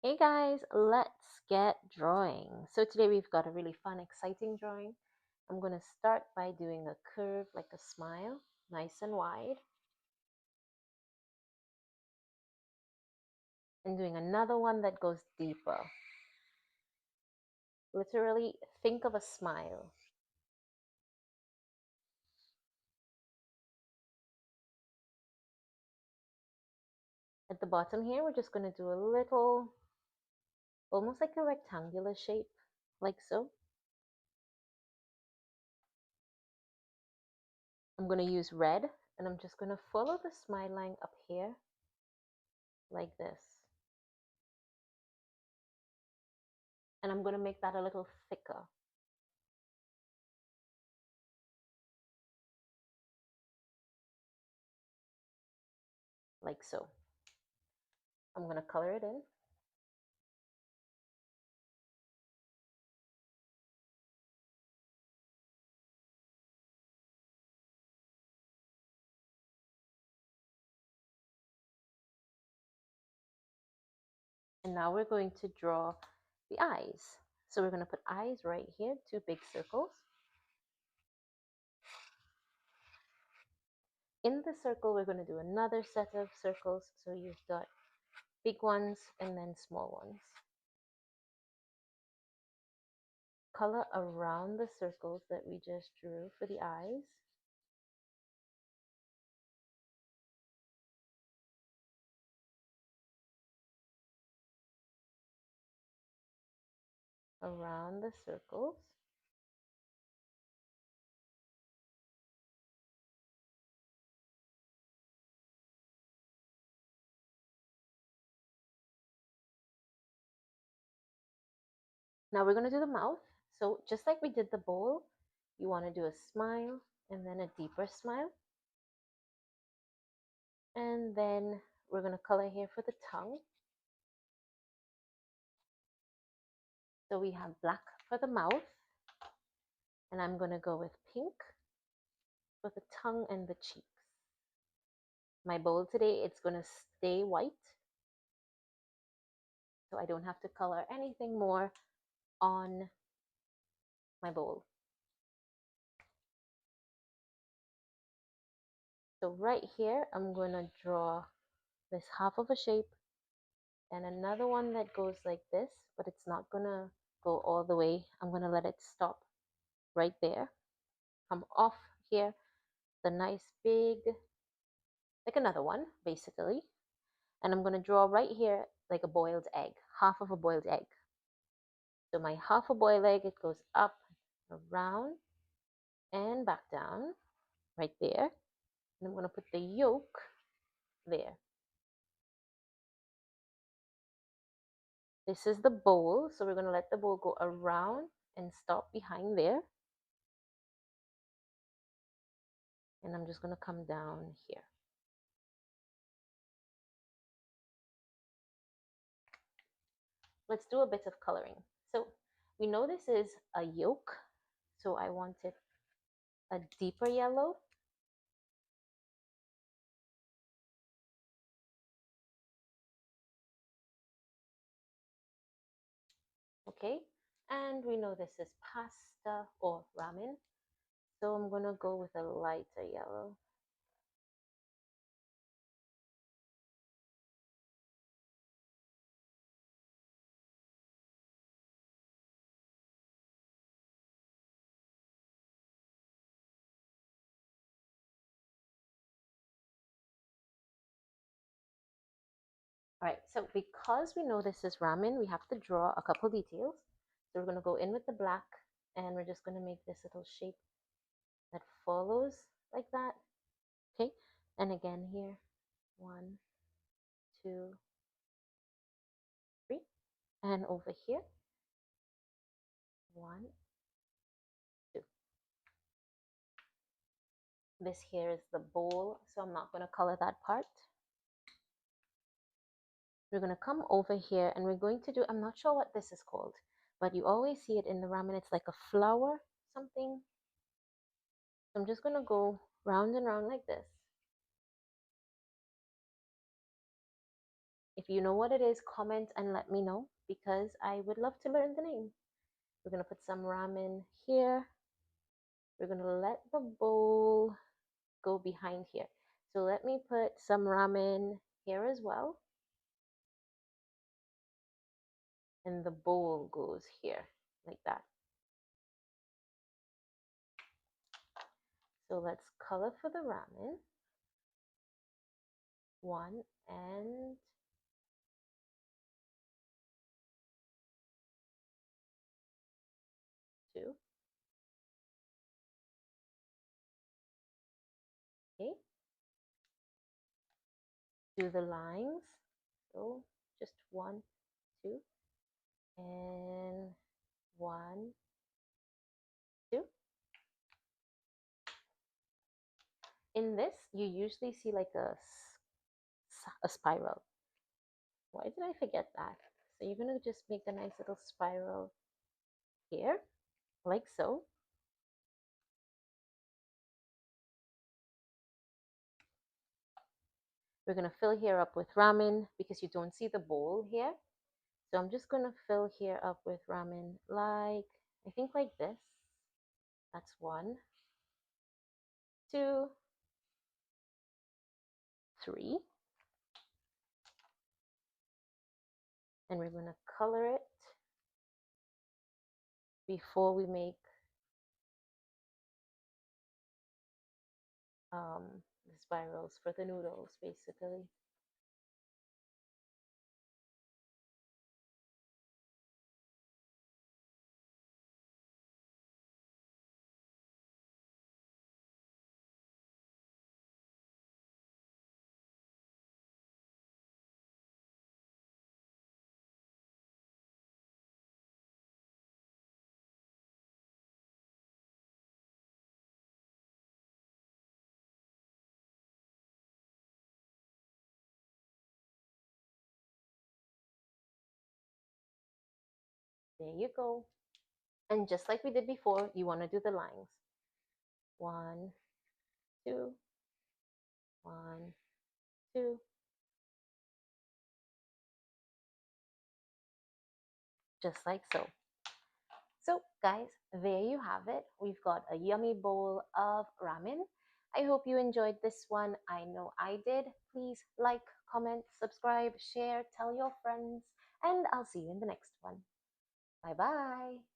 Hey guys, let's get drawing. So today we've got a really fun, exciting drawing. I'm going to start by doing a curve like a smile, nice and wide, and doing another one that goes deeper. Literally, think of a smile. At the bottom here, we're just going to do a little, almost like a rectangular shape, like so. I'm going to use red, and I'm just going to follow the smile line up here, like this. And I'm going to make that a little thicker. Like so. I'm going to color it in. And now we're going to draw the eyes. So we're going to put eyes right here, two big circles. In the circle, we're going to do another set of circles. So you've got big ones and then small ones. Color around the circles that we just drew for the eyes. Around the circles. Now we're going to do the mouth. So just like we did the bowl, you want to do a smile and then a deeper smile. And then we're going to color here for the tongue. So we have black for the mouth, and I'm going to go with pink for the tongue and the cheeks. My bowl today, it's going to stay white, so I don't have to color anything more on my bowl. So right here, I'm going to draw this half of a shape and another one that goes like this, but it's not going to go all the way. I'm going to let it stop right there. Come off here, the nice big, like another one, basically. And I'm going to draw right here like a boiled egg, half of a boiled egg. So my half a boiled egg, it goes up, around, and back down, right there. And I'm going to put the yolk there. This is the bowl, so we're going to let the bowl go around and stop behind there. And I'm just going to come down here. Let's do a bit of coloring. So we know this is a yolk, so I wanted a deeper yellow. Okay, and we know this is pasta or ramen, so I'm going to go with a lighter yellow. All right, so because we know this is ramen, we have to draw a couple details. So we're going to go in with the black, and we're just going to make this little shape that follows like that. Okay, and again here, 1, 2, 3, and over here, 1, 2. This here is the bowl, so I'm not going to color that part. We're going to come over here and we're going to do, I'm not sure what this is called, but you always see it in the ramen. It's like a flower something. So I'm just going to go round and round like this. If you know what it is, comment and let me know because I would love to learn the name. We're gonna put some ramen here. We're gonna let the bowl go behind here. So let me put some ramen here as well. And the bowl goes here like that. So let's color for the ramen. 1 and 2. Okay. Do the lines. So just 1, 2, and 1, 2. In this, you usually see like a spiral. Why did I forget that? So you're gonna just make a nice little spiral here, like so. We're gonna fill here up with ramen because you don't see the bowl here. So I'm just gonna fill here up with ramen like, I think like this. That's 1, 2, 3. And we're gonna color it before we make the spirals for the noodles, basically. There you go. And just like we did before, you want to do the lines. 1, 2, 1, 2. Just like so. So, guys, there you have it. We've got a yummy bowl of ramen. I hope you enjoyed this one. I know I did. Please like, comment, subscribe, share, tell your friends, and I'll see you in the next one. Bye bye.